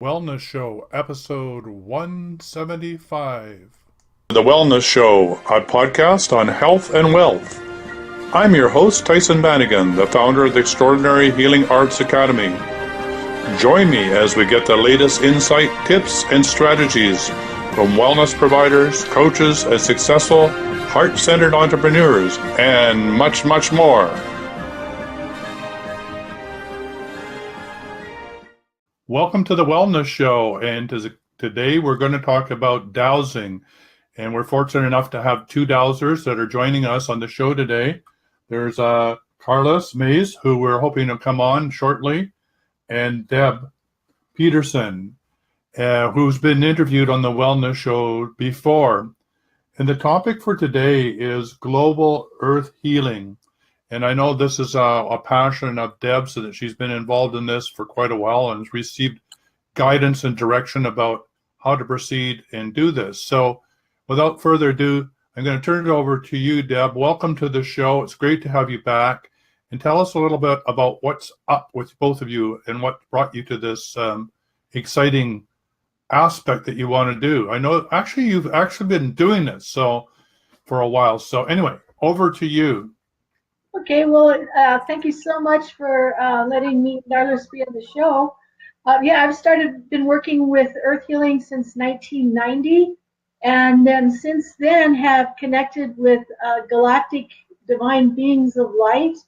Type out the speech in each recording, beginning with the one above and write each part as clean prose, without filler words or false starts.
Wellness Show, episode 175. The Wellness Show, a podcast on health and wealth. I'm your host, Tyson Bannigan, the founder of the Extraordinary Healing Arts Academy. Join me as we get the latest insight, tips, and strategies from wellness providers, coaches, and successful, heart-centered entrepreneurs, and much, much more. Welcome to the Wellness Show, and today we're going to talk about dowsing. And we're fortunate enough to have two dowsers that are joining us on the show today. There's Darlis Mayes, who we're hoping to come on shortly, and Deb Peterson, who's been interviewed on the Wellness Show before. And the topic for today is global earth healing. And I know this is a passion of Deb, so that she's been involved in this for quite a while and has received guidance and direction about how to proceed and do this. So without further ado, I'm going to turn it over to you, Deb. Welcome to the show. It's great to have you back. And tell us a little bit about what's up with both of you and what brought you to this exciting aspect that you want to do. I know you've actually been doing this for a while. So anyway, over to you. Okay, well, thank you so much for letting me, Darlis, be on the show. I've been working with earth healing since 1990, and then since then have connected with galactic divine beings of light,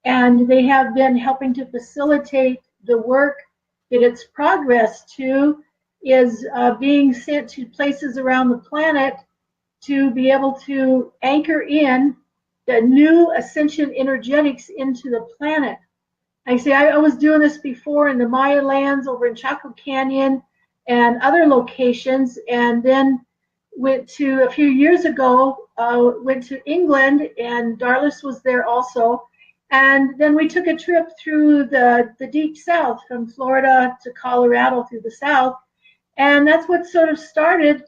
and they have been helping to facilitate the work that its progress to is being sent to places around the planet to be able to anchor in the new ascension energetics into the planet. I was doing this before in the Maya lands over in Chaco Canyon and other locations, and then went to a few years ago, went to England, and Darlis was there also. And then we took a trip through the deep south from Florida to Colorado through the south. And that's what sort of started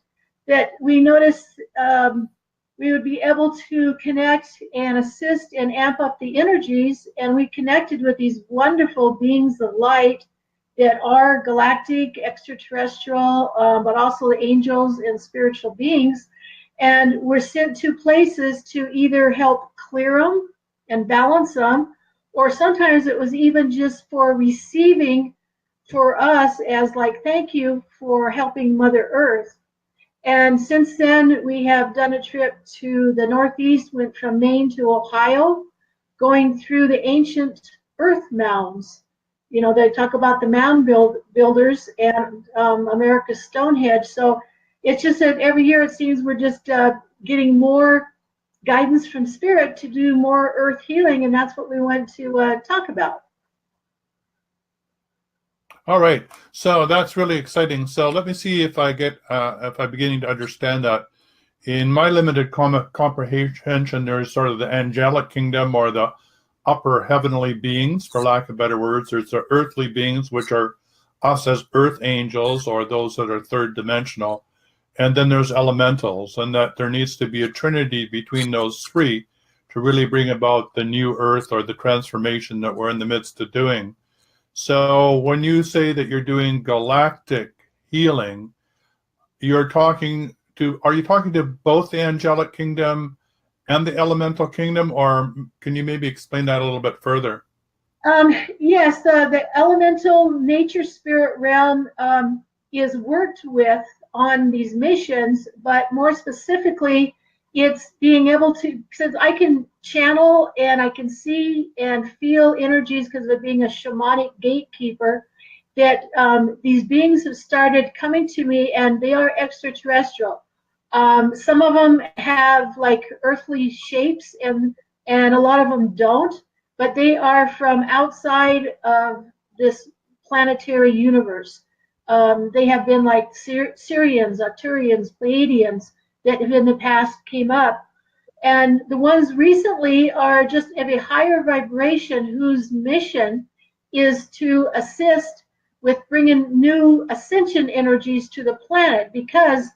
that we noticed we would be able to connect and assist and amp up the energies. And we connected with these wonderful beings of light that are galactic, extraterrestrial, but also the angels and spiritual beings. And we're sent to places to either help clear them and balance them, or sometimes it was even just for receiving for us as like, thank you for helping Mother Earth. And since then, we have done a trip to the Northeast, went from Maine to Ohio, going through the ancient earth mounds. You know, they talk about the mound builders and America's Stonehenge. So it's just that every year it seems we're just getting more guidance from spirit to do more earth healing, and that's what we want to talk about. All right, so that's really exciting. So let me see if I'm beginning to understand that. In my limited comprehension, there's sort of the angelic kingdom, or the upper heavenly beings, for lack of better words. There's the earthly beings, which are us as earth angels, or those that are third dimensional. And then there's elementals, and that there needs to be a trinity between those three to really bring about the new earth, or the transformation that we're in the midst of doing. So when you say that you're doing galactic healing, are you talking to both the angelic kingdom and the elemental kingdom, or can you maybe explain that a little bit further? Yes, the elemental nature spirit realm is worked with on these missions, but more specifically, it's being able to, since I can channel and I can see and feel energies because of being a shamanic gatekeeper, that these beings have started coming to me, and they are extraterrestrial. Some of them have like earthly shapes, and a lot of them don't, but they are from outside of this planetary universe. They have been like Syrians, Arcturians, Pleidians, that in the past came up. And the ones recently are just of a higher vibration, whose mission is to assist with bringing new ascension energies to the planet, because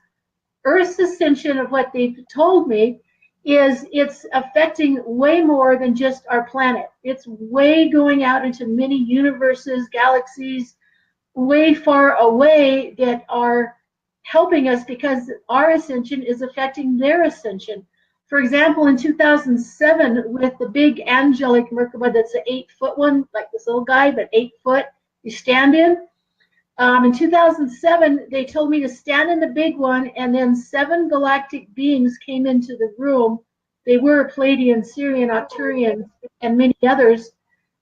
Earth's ascension, of what they've told me, is it's affecting way more than just our planet. It's way going out into many universes, galaxies, way far away that are helping us because our ascension is affecting their ascension. For example, in 2007, with the big angelic Merkaba, that's an 8-foot one, like this little guy, but 8 foot, you stand in 2007, they told me to stand in the big one, and then 7 galactic beings came into the room. They were Pleidian, Syrian, Arcturian, and many others.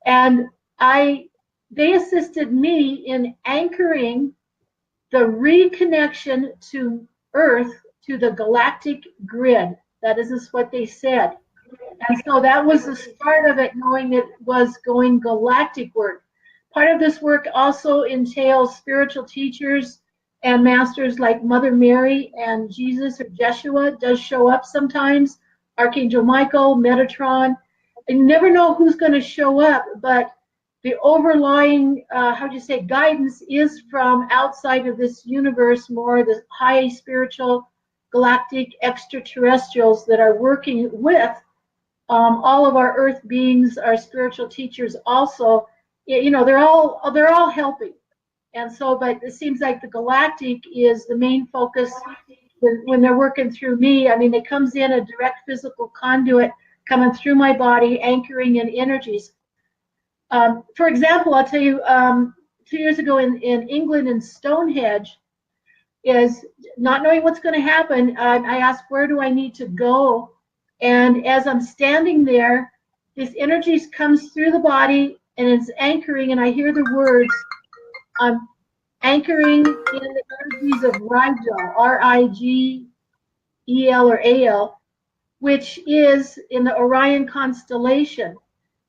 And they assisted me in anchoring the reconnection to Earth, to the galactic grid. That is what they said. And so that was the start of it, knowing it was going galactic work. Part of this work also entails spiritual teachers and masters like Mother Mary and Jesus or Jeshua does show up sometimes. Archangel Michael, Metatron. You never know who's going to show up, but the overlying, guidance is from outside of this universe, more the high spiritual galactic extraterrestrials that are working with all of our earth beings, our spiritual teachers also. They're all helping. And so, but it seems like the galactic is the main focus when they're working through me. I mean, it comes in a direct physical conduit coming through my body, anchoring in energies. For example, I'll tell you, 2 years ago in England, in Stonehenge, is not knowing what's going to happen. I asked, where do I need to go? And as I'm standing there, this energy comes through the body and it's anchoring, and I hear the words, I'm anchoring in the energies of Rigel, Rigel or AL, which is in the Orion constellation.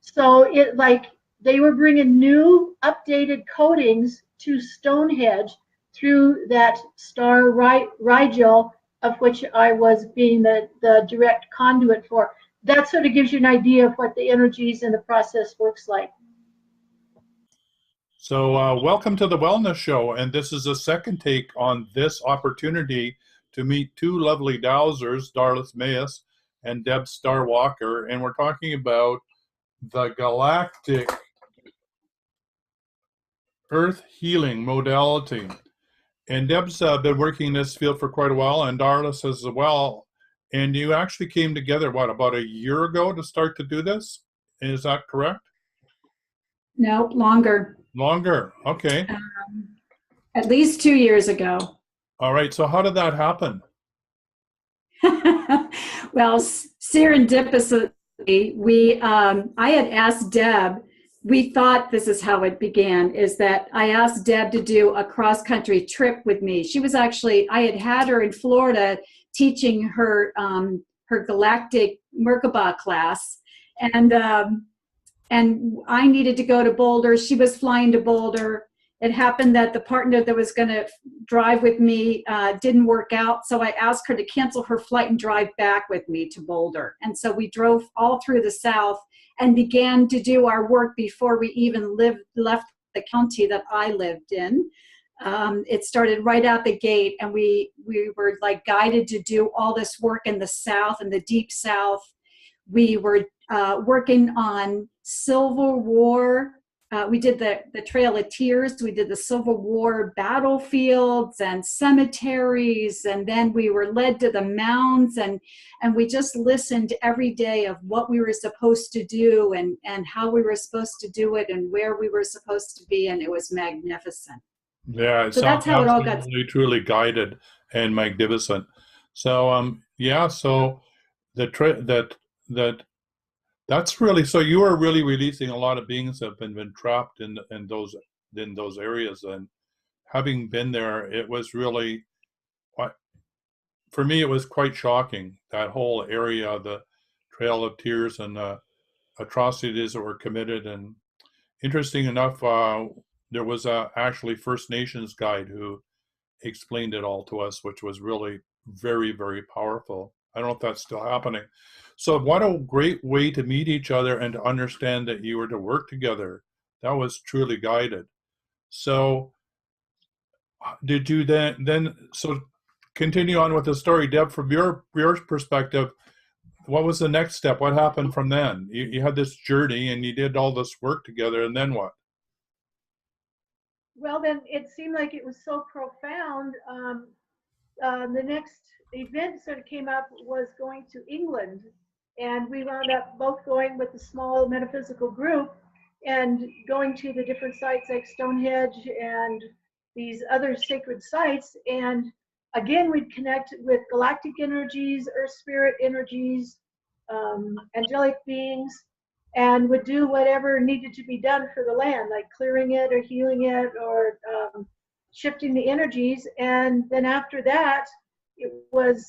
So it like they were bringing new updated codings to Stonehenge through that star Rigel, of which I was being the direct conduit for. That sort of gives you an idea of what the energies and the process works like. So welcome to the Wellness Show, and this is a second take on this opportunity to meet 2 lovely Dowsers, Darlis Mayes and Deb Walker, and we're talking about the Galactic Earth Healing modality. And Deb's been working in this field for quite a while, and Darlis as well. And you actually came together, what, about a year ago to start to do this? Is that correct? No, longer. Longer, okay. At least 2 years ago. All right, so how did that happen? Well, serendipitously, I had asked Deb, we thought this is how it began, is that I asked Deb to do a cross-country trip with me. She was actually, I had her in Florida teaching her Galactic Merkaba class, and I needed to go to Boulder. She was flying to Boulder. It happened that the partner that was going to drive with me didn't work out, so I asked her to cancel her flight and drive back with me to Boulder. And so we drove all through the South and began to do our work before we even left the county that I lived in. It started right out the gate, and we were like guided to do all this work in the South, in the deep South. We were working on Civil War. We did the Trail of Tears. We did the Civil War battlefields and cemeteries, and then we were led to the Mounds, and we just listened every day of what we were supposed to do and how we were supposed to do it and where we were supposed to be, and it was magnificent. Yeah, so that's how it all got truly guided and magnificent. So so that's really, so you are really releasing a lot of beings that have been trapped in those areas, and having been there, it was really, for me, it was quite shocking, that whole area, the Trail of Tears and the atrocities that were committed. And interesting enough, there was actually First Nations guide who explained it all to us, which was really very, very powerful. I don't know if that's still happening. So what a great way to meet each other and to understand that you were to work together. That was truly guided. So did you then so continue on with the story, Deb, from your perspective, what was the next step? What happened from then? You had this journey and you did all this work together, and then what? Well, then it seemed like it was so profound. The next event sort of came up was going to England, and we wound up both going with a small metaphysical group and going to the different sites like Stonehenge and these other sacred sites. And again, we'd connect with galactic energies, earth spirit energies, angelic beings, and would do whatever needed to be done for the land, like clearing it or healing it or shifting the energies. And then after that, it was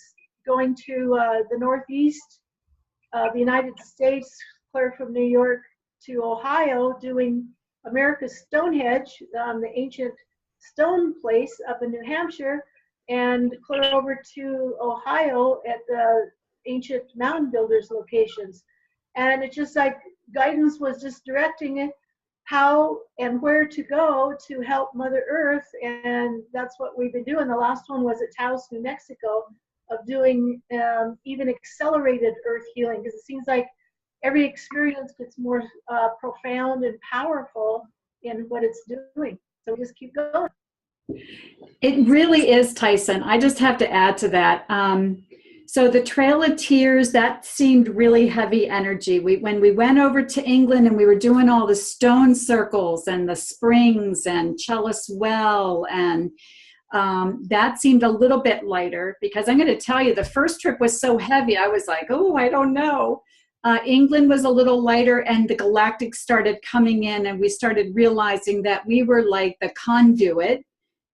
going to the Northeast, the United States, clear from New York to Ohio, doing America's Stonehenge, the ancient stone place up in New Hampshire, and clear over to Ohio at the ancient mound builders locations. And it's just like guidance was just directing it how and where to go to help Mother Earth. And that's what we've been doing. The last one was at Taos, New Mexico, of doing even accelerated earth healing, because it seems like every experience gets more profound and powerful in what it's doing. So we just keep going. It really is, Tyson. I just have to add to that. So the Trail of Tears, that seemed really heavy energy. When we went over to England and we were doing all the stone circles and the springs and Chalice Well, and that seemed a little bit lighter, because I'm going to tell you, the first trip was so heavy. I was like, oh, I don't know. England was a little lighter, and the Galactic started coming in, and we started realizing that we were like the conduit.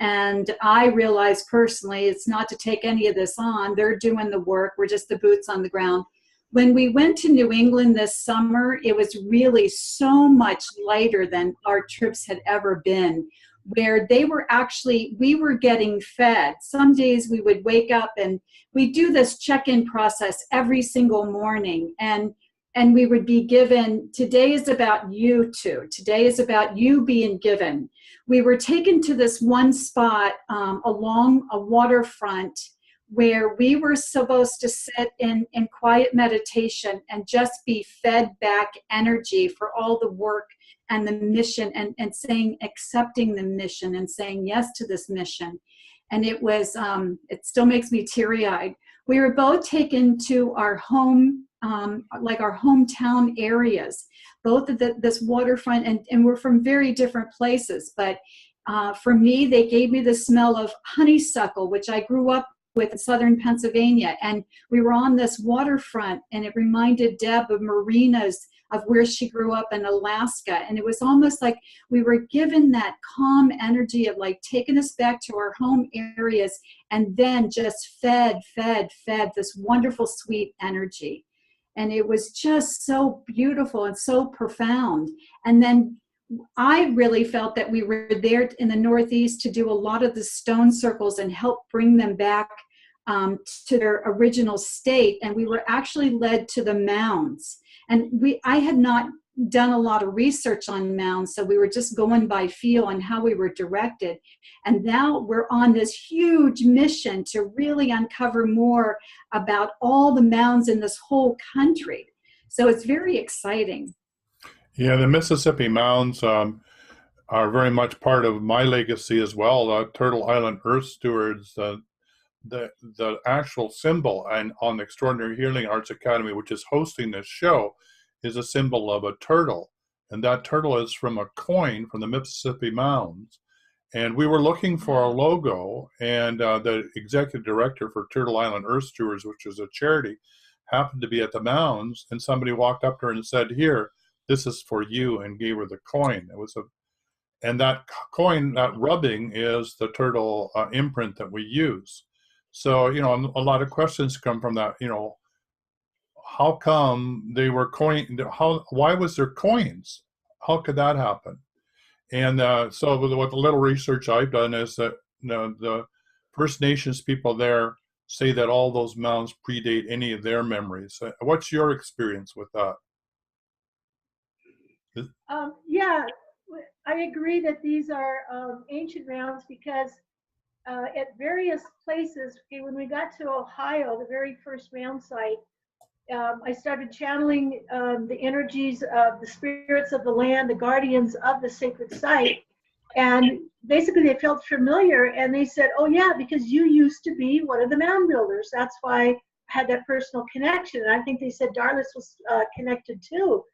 And I realized personally, it's not to take any of this on. They're doing the work. We're just the boots on the ground. When we went to New England this summer, it was really so much lighter than our trips had ever been, where they were actually, we were getting fed. Some days we would wake up and we do this check-in process every single morning. And we would be given, today is about you two. Today is about you being given. We were taken to this one spot along a waterfront where we were supposed to sit in quiet meditation and just be fed back energy for all the work and the mission, and saying, accepting the mission and saying yes to this mission. And it was, it still makes me teary-eyed. We were both taken to our home, like our hometown areas, both of this waterfront, and we're from very different places. But for me, they gave me the smell of honeysuckle, which I grew up with in southern Pennsylvania. And we were on this waterfront, and it reminded Deb of marinas of where she grew up in Alaska. And it was almost like we were given that calm energy of like taking us back to our home areas, and then just fed this wonderful, sweet energy. And it was just so beautiful and so profound. And then I really felt that we were there in the Northeast to do a lot of the stone circles and help bring them back to their original state. And we were actually led to the mounds. And I had not done a lot of research on mounds, so we were just going by feel and how we were directed. And now we're on this huge mission to really uncover more about all the mounds in this whole country. So it's very exciting. Yeah, the Mississippi Mounds are very much part of my legacy as well. Turtle Island Earth Stewards, the actual symbol and on the Extraordinary Healing Arts Academy, which is hosting this show, is a symbol of a turtle. And that turtle is from a coin from the Mississippi Mounds. And we were looking for a logo, and the executive director for Turtle Island Earth Stewards, which is a charity, happened to be at the Mounds, and somebody walked up to her and said, "Here, this is for you," and gave her the coin. And that coin, that rubbing, is the turtle imprint that we use. So, you know, a lot of questions come from that. You know, how come they were why was there coins? How could that happen? And so what the little research I've done is that the First Nations people there say that all those mounds predate any of their memories. What's your experience with that? Yeah, I agree that these are ancient mounds, because at various places, when we got to Ohio, the very first mound site, I started channeling the energies of the spirits of the land, the guardians of the sacred site. And basically they felt familiar, and they said, oh yeah, because you used to be one of the mound builders. That's why I had that personal connection. And I think they said Darlis was connected too.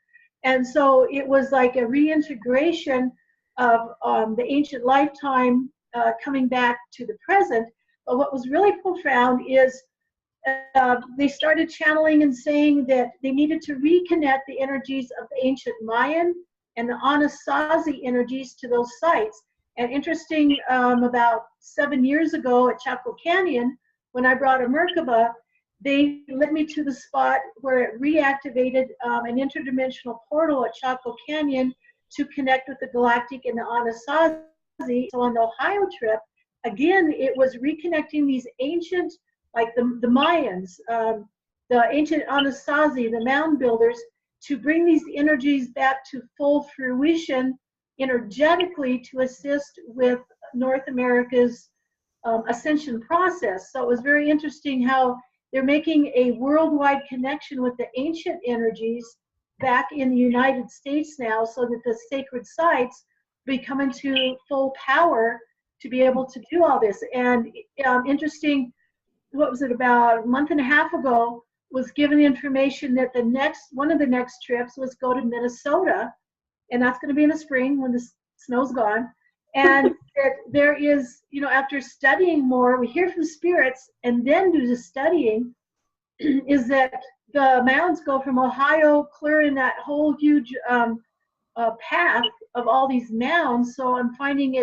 And so it was like a reintegration of the ancient lifetime coming back to the present. But what was really profound is they started channeling and saying that they needed to reconnect the energies of the ancient Mayan and the Anasazi energies to those sites. And interesting, about 7 years ago at Chaco Canyon, when I brought a Merkaba, they led me to the spot where it reactivated an interdimensional portal at Chaco Canyon to connect with the Galactic and the Anasazi. So on the Ohio trip, again, it was reconnecting these ancient, like the Mayans, the ancient Anasazi, the mound builders, to bring these energies back to full fruition energetically to assist with North America's ascension process. So it was very interesting how they're making a worldwide connection with the ancient energies back in the United States now, so that the sacred sites become into full power to be able to do all this. And interesting, what was it, about a month and a half ago, was given information that one of the next trips was go to Minnesota, and that's going to be in the spring when the snow's gone. And that there is, after studying more, we hear from spirits and then do the studying, is that the mounds go from Ohio, clearing that whole huge path of all these mounds. So I'm finding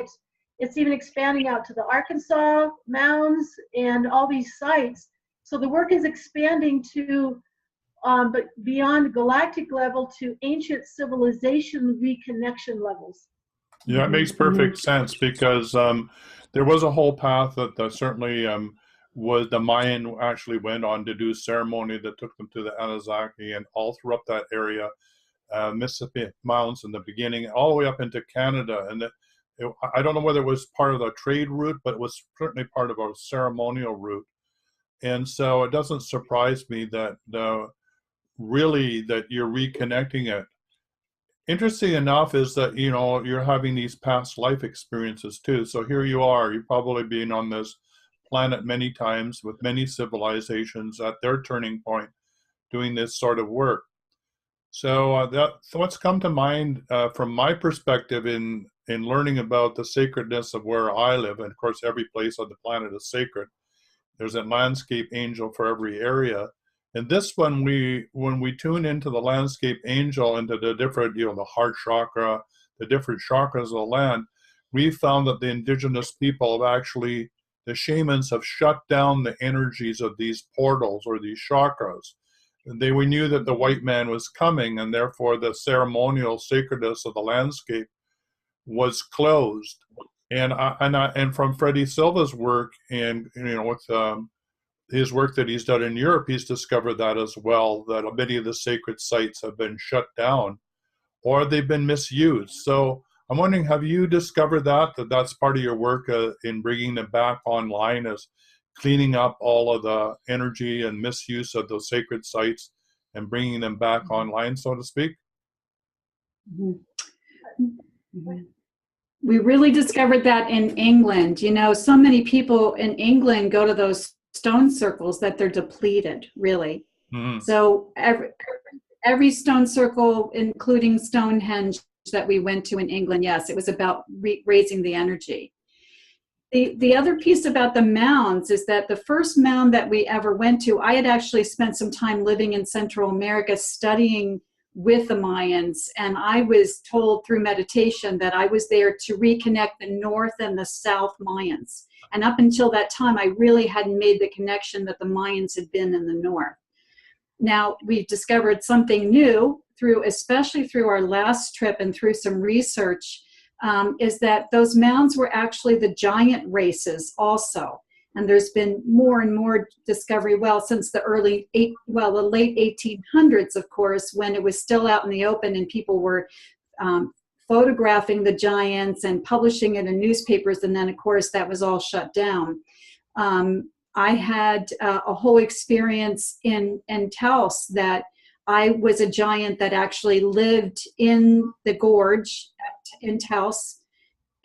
it's even expanding out to the Arkansas mounds and all these sites. So the work is expanding to, but beyond galactic level, to ancient civilization reconnection levels. Yeah, it makes perfect sense, because there was a whole path that certainly was the Mayan actually went on to do ceremony that took them to the Anunnaki and all throughout that area, Mississippi Mounds in the beginning, all the way up into Canada. And I don't know whether it was part of the trade route, but it was certainly part of a ceremonial route. And so it doesn't surprise me that really that you're reconnecting it. Interesting enough is that, you're having these past life experiences too. So here you are, you've probably been on this planet many times with many civilizations at their turning point doing this sort of work. So what's come to mind from my perspective in learning about the sacredness of where I live, and of course every place on the planet is sacred. There's a landscape angel for every area. And this one, when we tune into the landscape angel, into the different, the heart chakra, the different chakras of the land, we found that the indigenous people have actually, the shamans have shut down the energies of these portals or these chakras. And we knew that the white man was coming, and therefore the ceremonial sacredness of the landscape was closed. And from Freddie Silva's work, and with his work that he's done in Europe, he's discovered that as well, that many of the sacred sites have been shut down or they've been misused. So I'm wondering, have you discovered that's part of your work in bringing them back online, as cleaning up all of the energy and misuse of those sacred sites and bringing them back online, so to speak? We really discovered that in England. So many people in England go to those stone circles that they're depleted, really. Mm-hmm. So every stone circle, including Stonehenge, that we went to in England, yes, it was about raising the energy. The other piece about the mounds is that the first mound that we ever went to, I had actually spent some time living in Central America studying with the Mayans, and I was told through meditation that I was there to reconnect the North and the South Mayans. And up until that time, I really hadn't made the connection that the Mayans had been in the North. Now, we've discovered something new, especially through our last trip and through some research, is that those mounds were actually the giant races also. And there's been more and more discovery, since the the late 1800s, of course, when it was still out in the open and people were photographing the giants and publishing it in newspapers. And then, of course, that was all shut down. I had a whole experience in Taos that I was a giant that actually lived in the gorge in Taos.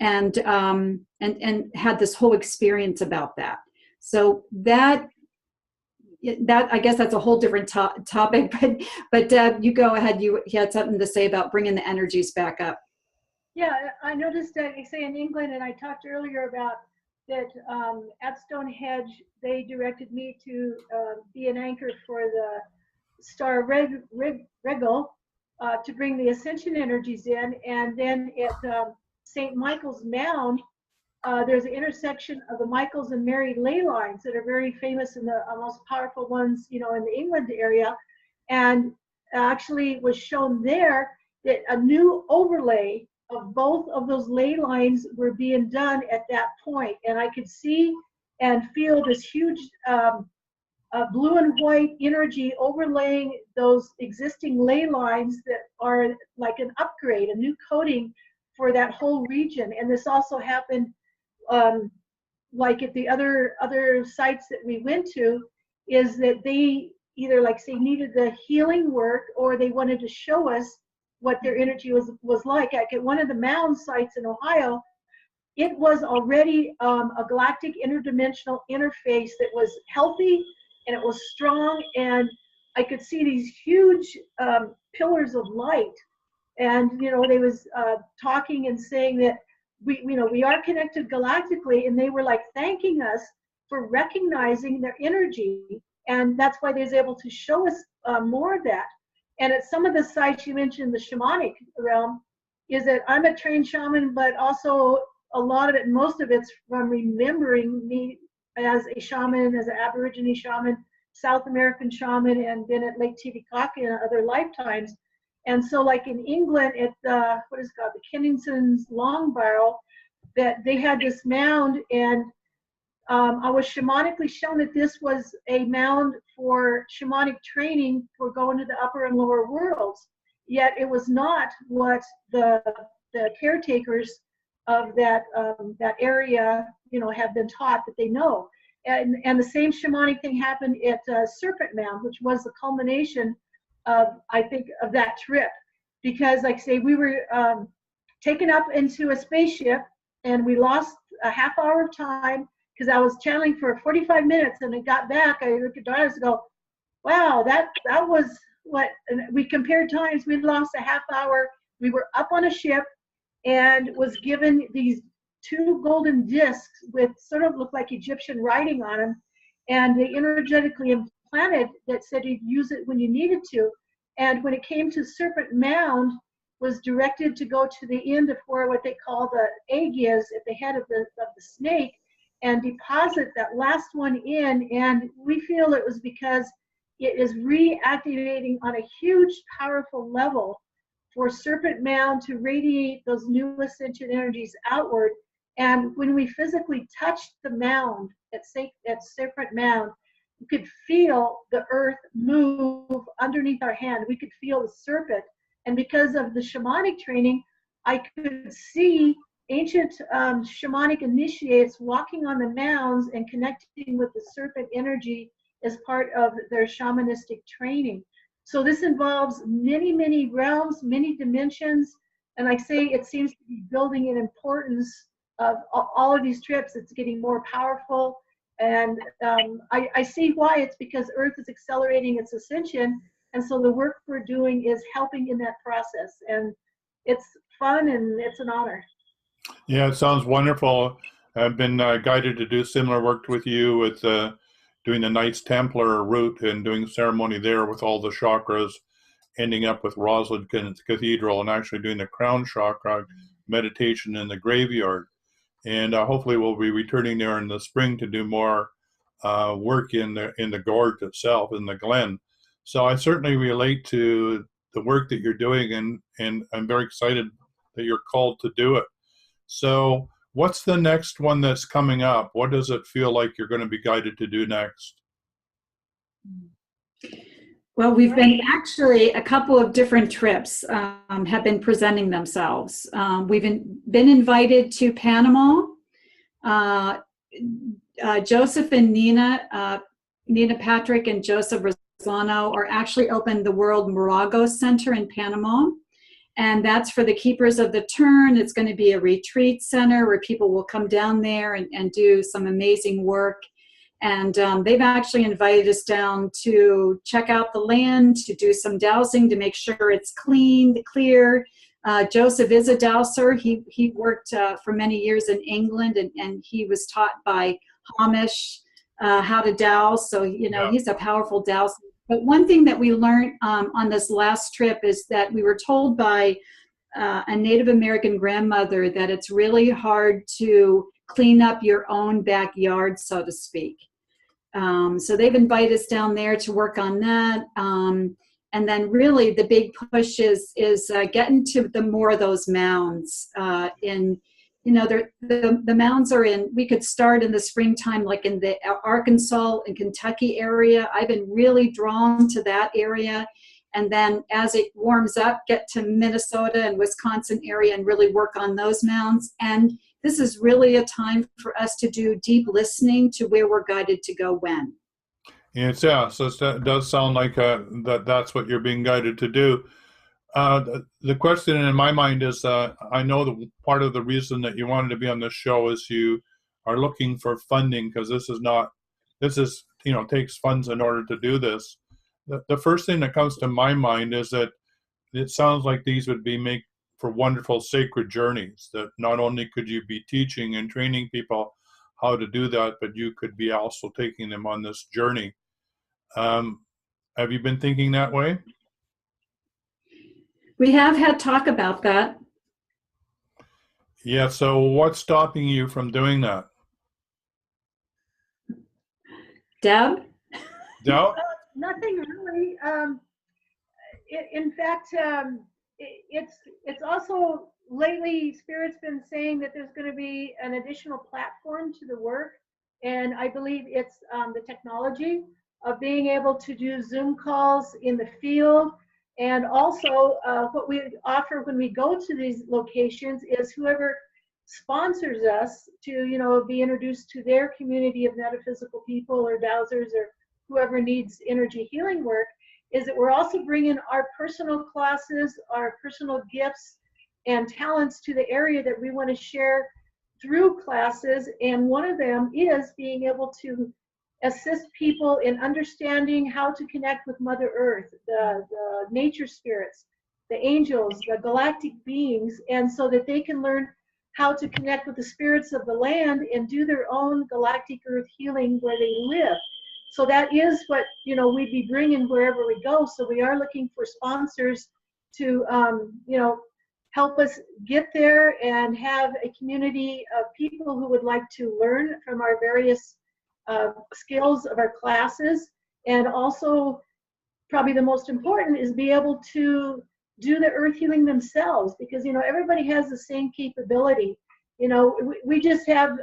and had this whole experience about that. So that I guess that's a whole different topic. But Deb, you go ahead. You had something to say about bringing the energies back up. Yeah, I noticed that you say in England, and I talked earlier about that at Stonehenge, they directed me to be an anchor for the star Regal to bring the ascension energies in. And then at St. Michael's Mound, there's an intersection of the Michaels and Mary ley lines that are very famous and the most powerful ones, in the England area. And actually it was shown there that a new overlay of both of those ley lines were being done at that point. And I could see and feel this huge blue and white energy overlaying those existing ley lines that are like an upgrade, a new coating for that whole region. And this also happened like at the other sites that we went to, is that they either needed the healing work, or they wanted to show us what their energy was like. Like at one of the Mounds sites in Ohio, it was already a galactic interdimensional interface that was healthy and it was strong, and I could see these huge pillars of light. And they was talking and saying that we are connected galactically, and they were thanking us for recognizing their energy, and that's why they was able to show us more of that. And at some of the sites you mentioned, the shamanic realm, is that I'm a trained shaman, but also a lot of it, most of it's from remembering me as a shaman, as an Aborigine shaman, South American shaman, and then at Lake Titicaca in other lifetimes. And so like in England at what is it called, the Kennington's Long Barrel, that they had this mound, and I was shamanically shown that this was a mound for shamanic training for going to the upper and lower worlds. Yet it was not what the caretakers of that area, have been taught that they know. And the same shamanic thing happened at Serpent Mound, which was the culmination of, I think, of that trip. Because like I say, we were taken up into a spaceship, and we lost a half hour of time because I was channeling for 45 minutes, and I got back, I looked at Darlis and go, wow, that was what, and we compared times, we lost a half hour. We were up on a ship and was given these 2 golden discs with sort of looked like Egyptian writing on them, and they energetically implanted that said you'd use it when you needed to. And when it came to Serpent Mound, was directed to go to the end of where what they call the egg is at the head of the snake, and deposit that last one in. And we feel it was because it is reactivating on a huge, powerful level for Serpent Mound to radiate those new ascension energies outward. And when we physically touched the mound at Serpent Mound, we could feel the earth move underneath our hand. We could feel the serpent. And because of the shamanic training, I could see ancient shamanic initiates walking on the mounds and connecting with the serpent energy as part of their shamanistic training. So this involves many, many realms, many dimensions. And like I say, it seems to be building in importance of all of these trips. It's getting more powerful. And I see why. It's because Earth is accelerating its ascension. And so the work we're doing is helping in that process. And it's fun and it's an honor. Yeah, it sounds wonderful. I've been guided to do similar work with you with doing the Knights Templar route and doing ceremony there with all the chakras, ending up with Rosalind Cathedral and actually doing the crown chakra meditation in the graveyard. And hopefully we'll be returning there in the spring to do more work in the gorge itself, in the glen. So I certainly relate to the work that you're doing, and I'm very excited that you're called to do it. So what's the next one that's coming up? What does it feel like you're going to be guided to do next? Well, we've been actually, a couple of different trips have been presenting themselves. We've been invited to Panama. Joseph and Nina Patrick and Joseph Roslano are actually opened the World Morago Center in Panama. And that's for the keepers of the turn. It's going to be a retreat center where people will come down there and do some amazing work. And they've actually invited us down to check out the land, to do some dowsing, to make sure it's clean, clear. Joseph is a dowser. He worked for many years in England, and he was taught by Hamish how to dowse. So, he's a powerful dowser. But one thing that we learned on this last trip is that we were told by a Native American grandmother that it's really hard to clean up your own backyard, so to speak. So they've invited us down there to work on that. And then really the big push is getting to the more of those mounds. The mounds are in, we could start in the springtime, like in the Arkansas and Kentucky area. I've been really drawn to that area. And then as it warms up, get to Minnesota and Wisconsin area and really work on those mounds. And this is really a time for us to do deep listening to where we're guided to go when. So it does sound like that's what you're being guided to do. The question in my mind is, I know part of the reason that you wanted to be on this show is you are looking for funding, because this takes funds in order to do this. The first thing that comes to my mind is that it sounds like these would be made for wonderful sacred journeys, that not only could you be teaching and training people how to do that, but you could be also taking them on this journey. Have you been thinking that way? We have had talk about that. Yeah, so what's stopping you from doing that? Deb? No? Nothing really. In fact, it's also lately Spirit's been saying that there's going to be an additional platform to the work, and I believe it's the technology of being able to do Zoom calls in the field. And also what we offer when we go to these locations is whoever sponsors us to be introduced to their community of metaphysical people or dowsers or whoever needs energy healing work, is that we're also bringing our personal classes, our personal gifts and talents to the area that we want to share through classes. And one of them is being able to assist people in understanding how to connect with Mother Earth, the nature spirits, the angels, the galactic beings, and so that they can learn how to connect with the spirits of the land and do their own galactic earth healing where they live. So that is what we'd be bringing wherever we go. So we are looking for sponsors to help us get there and have a community of people who would like to learn from our various skills of our classes. And also probably the most important is be able to do the earth healing themselves, because everybody has the same capability. We just have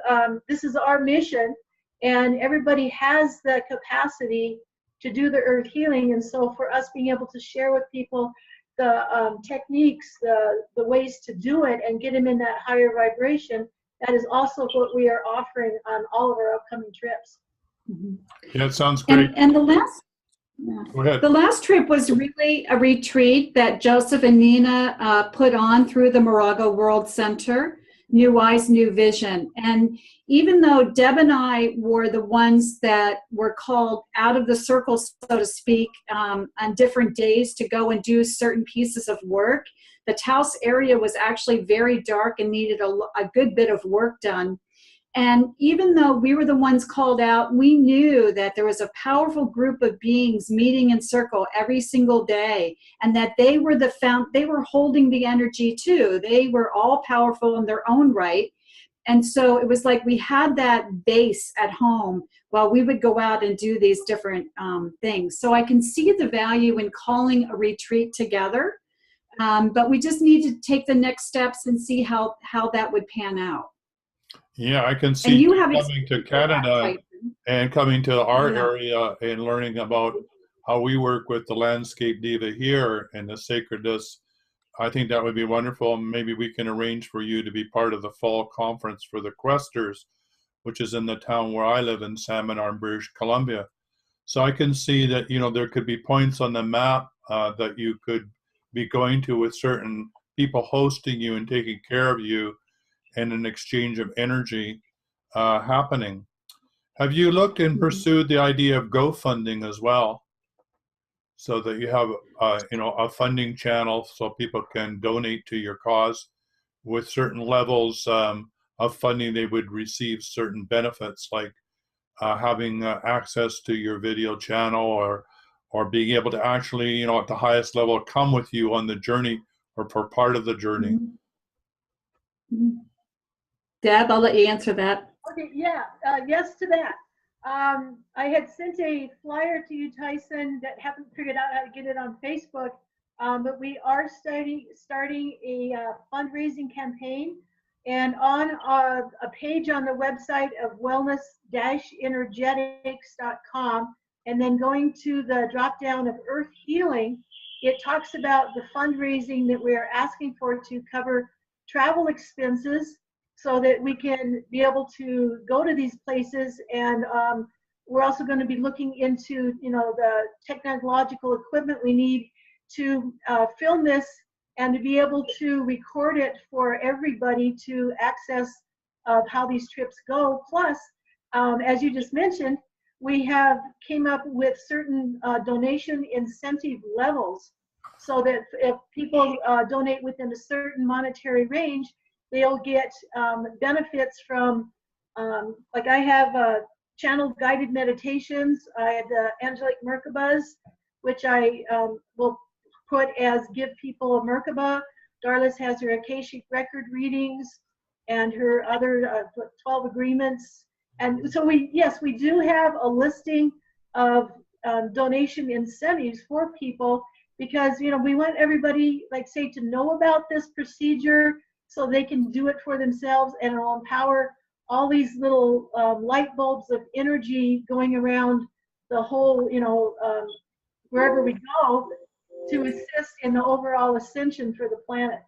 this is our mission, and everybody has the capacity to do the earth healing. And so for us being able to share with people the techniques, the ways to do it and get them in that higher vibration, that is also what we are offering on all of our upcoming trips. Yeah, it sounds great. And the last Go ahead. The last trip was really a retreat that Joseph and Nina put on through the Moraga World Center, New Eyes, New Vision. And even though Deb and I were the ones that were called out of the circle, so to speak, on different days to go and do certain pieces of work, the Taos area was actually very dark and needed a good bit of work done. And even though we were the ones called out, we knew that there was a powerful group of beings meeting in circle every single day, and that they were they were holding the energy too. They were all powerful in their own right. And so it was like we had that base at home while we would go out and do these different things. So I can see the value in calling a retreat together, but we just need to take the next steps and see how that would pan out. Yeah, I can see you have coming to Canada and coming to our area and learning about how we work with the landscape diva here and the sacredness. I think that would be wonderful. Maybe we can arrange for you to be part of the fall conference for the Questers, which is in the town where I live in Salmon Arm, British Columbia. So I can see that, there could be points on the map that you could be going to with certain people hosting you and taking care of you, and an exchange of energy happening. Have you looked and pursued the idea of GoFunding as well, so that you have a funding channel so people can donate to your cause with certain levels of funding? They would receive certain benefits, like having access to your video channel, or being able to actually, at the highest level, come with you on the journey or for part of the journey. Deb, I'll let you answer that. Okay, yeah, yes to that. I had sent a flyer to you, Tyson, that haven't figured out how to get it on Facebook, but we are starting a fundraising campaign, and on a page on the website of wellness-energetics.com, and then going to the drop down of Earth Healing, it talks about the fundraising that we are asking for to cover travel expenses, so that we can be able to go to these places. And we're also going to be looking into, the technological equipment we need to film this and to be able to record it for everybody to access of how these trips go. Plus, as you just mentioned, we have came up with certain donation incentive levels, so that if people donate within a certain monetary range, they'll get benefits from, like I have channel guided meditations. I had angelic Merkabas, which I will put as give people a Merkaba. Darlis has her Akashic Record readings and her other 12 agreements. And so we do have a listing of donation incentives for people, because we want everybody, like, say, to know about this procedure, so they can do it for themselves, and it'll empower all these little light bulbs of energy going around the whole, wherever we go, to assist in the overall ascension for the planet.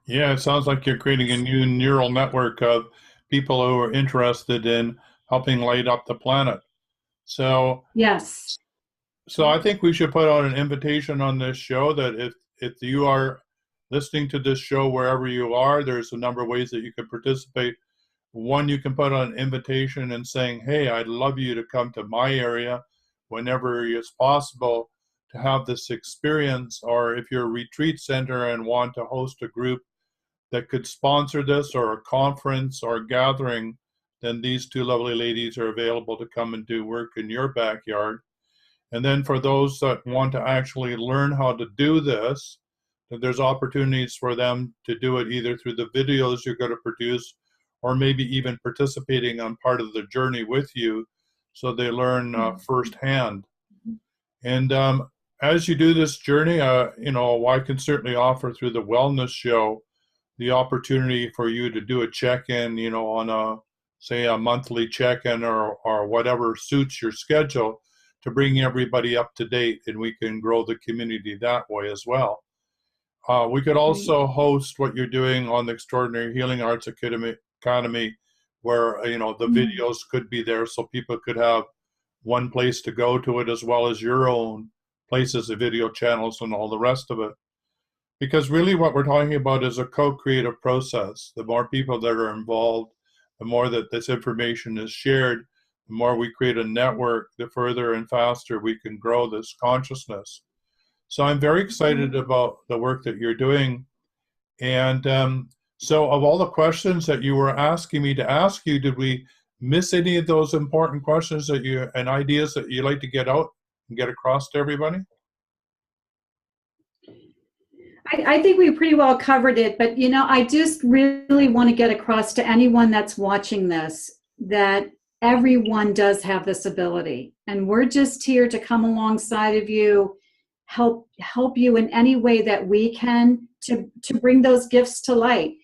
Yeah, it sounds like you're creating a new neural network of people who are interested in helping light up the planet. So Yes. So I think we should put out an invitation on this show that if you are listening to this show wherever you are, there's a number of ways that you can participate. One, you can put out an invitation and saying, hey, I'd love you to come to my area whenever it's possible to have this experience. Or if you're a retreat center and want to host a group that could sponsor this, or a conference or a gathering, then these two lovely ladies are available to come and do work in your backyard. And then for those that want to actually learn how to do this, that there's opportunities for them to do it either through the videos you're going to produce, or maybe even participating on part of the journey with you, so they learn firsthand. And as you do this journey, I can certainly offer through the wellness show the opportunity for you to do a check-in, on a monthly check-in or whatever suits your schedule, to bring everybody up to date, and we can grow the community that way as well. We could also host what you're doing on the Extraordinary Healing Arts Academy, where the videos could be there, so people could have one place to go to it, as well as your own places, the video channels and all the rest of it. Because really what we're talking about is a co-creative process. The more people that are involved, the more that this information is shared, the more we create a network, the further and faster we can grow this consciousness. So I'm very excited about the work that you're doing. And so of all the questions that you were asking me to ask you, did we miss any of those important questions and ideas that you'd like to get out and get across to everybody? I think we pretty well covered it, but I just really want to get across to anyone that's watching this that everyone does have this ability, and we're just here to come alongside of you, help you in any way that we can to bring those gifts to light.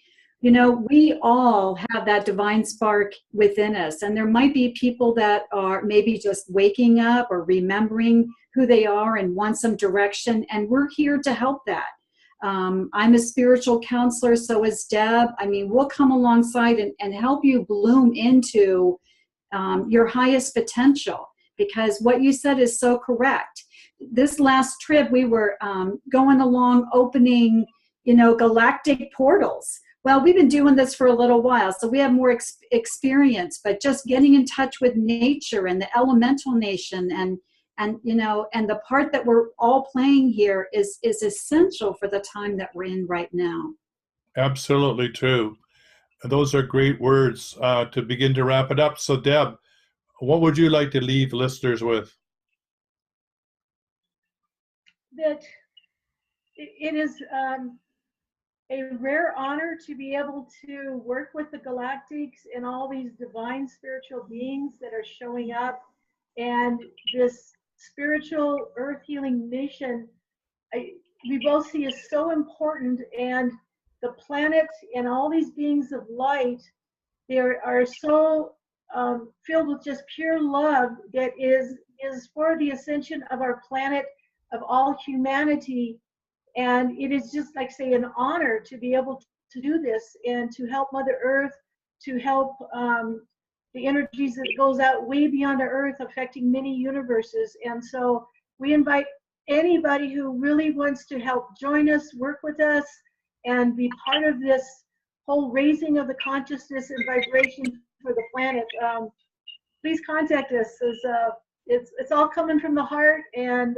We all have that divine spark within us, and there might be people that are maybe just waking up or remembering who they are and want some direction, and we're here to help that. I'm a spiritual counselor, so is Deb. We'll come alongside and help you bloom into your highest potential, because what you said is so correct. This last trip, we were going along, opening galactic portals. Well, we've been doing this for a little while, so we have more experience, but just getting in touch with nature and the elemental nation and the part that we're all playing here is essential for the time that we're in right now. Absolutely true. Those are great words to begin to wrap it up. So, Deb, what would you like to leave listeners with? That it is a rare honor to be able to work with the Galactics and all these divine spiritual beings that are showing up, and this spiritual earth healing mission we both see is so important. And the planet and all these beings of light, they are so filled with just pure love that is for the ascension of our planet, of all humanity. And it is just like, say, an honor to be able to do this and to help Mother Earth, to help the energies that goes out way beyond the Earth, affecting many universes. And so we invite anybody who really wants to help join us, work with us, and be part of this whole raising of the consciousness and vibration for the planet. Please contact us. It's all coming from the heart, and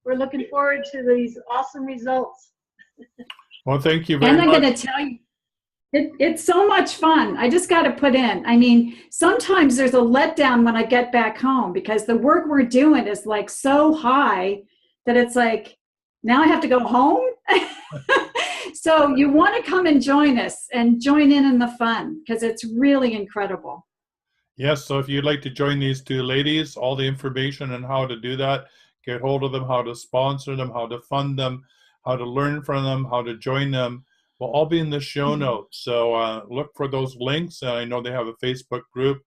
we're looking forward to these awesome results. Well, thank you very much. And I'm going to tell you, it's so much fun. I just got to put in. I mean, sometimes there's a letdown when I get back home because the work we're doing is like so high that it's like, now I have to go home. So you want to come and join us and join in the fun because it's really incredible. Yes, so if you'd like to join these two ladies, all the information on how to do that, get hold of them, how to sponsor them, how to fund them, how to learn from them, how to join them, will all be in the show notes. So look for those links. I know they have a Facebook group,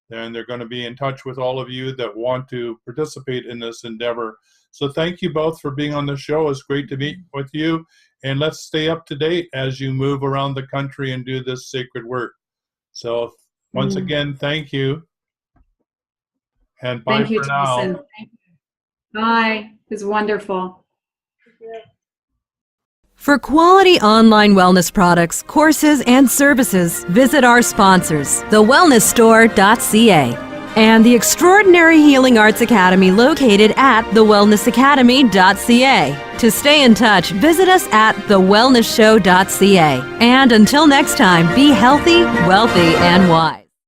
and they're going to be in touch with all of you that want to participate in this endeavor. So thank you both for being on the show. It's great to meet with you. And let's stay up to date as you move around the country and do this sacred work. So once again, thank you. And bye for now. Thank you. Bye. It was wonderful. For quality online wellness products, courses, and services, visit our sponsors, thewellnessstore.ca and the Extraordinary Healing Arts Academy located at thewellnessacademy.ca. To stay in touch, visit us at thewellnessshow.ca. And until next time, be healthy, wealthy, and wise.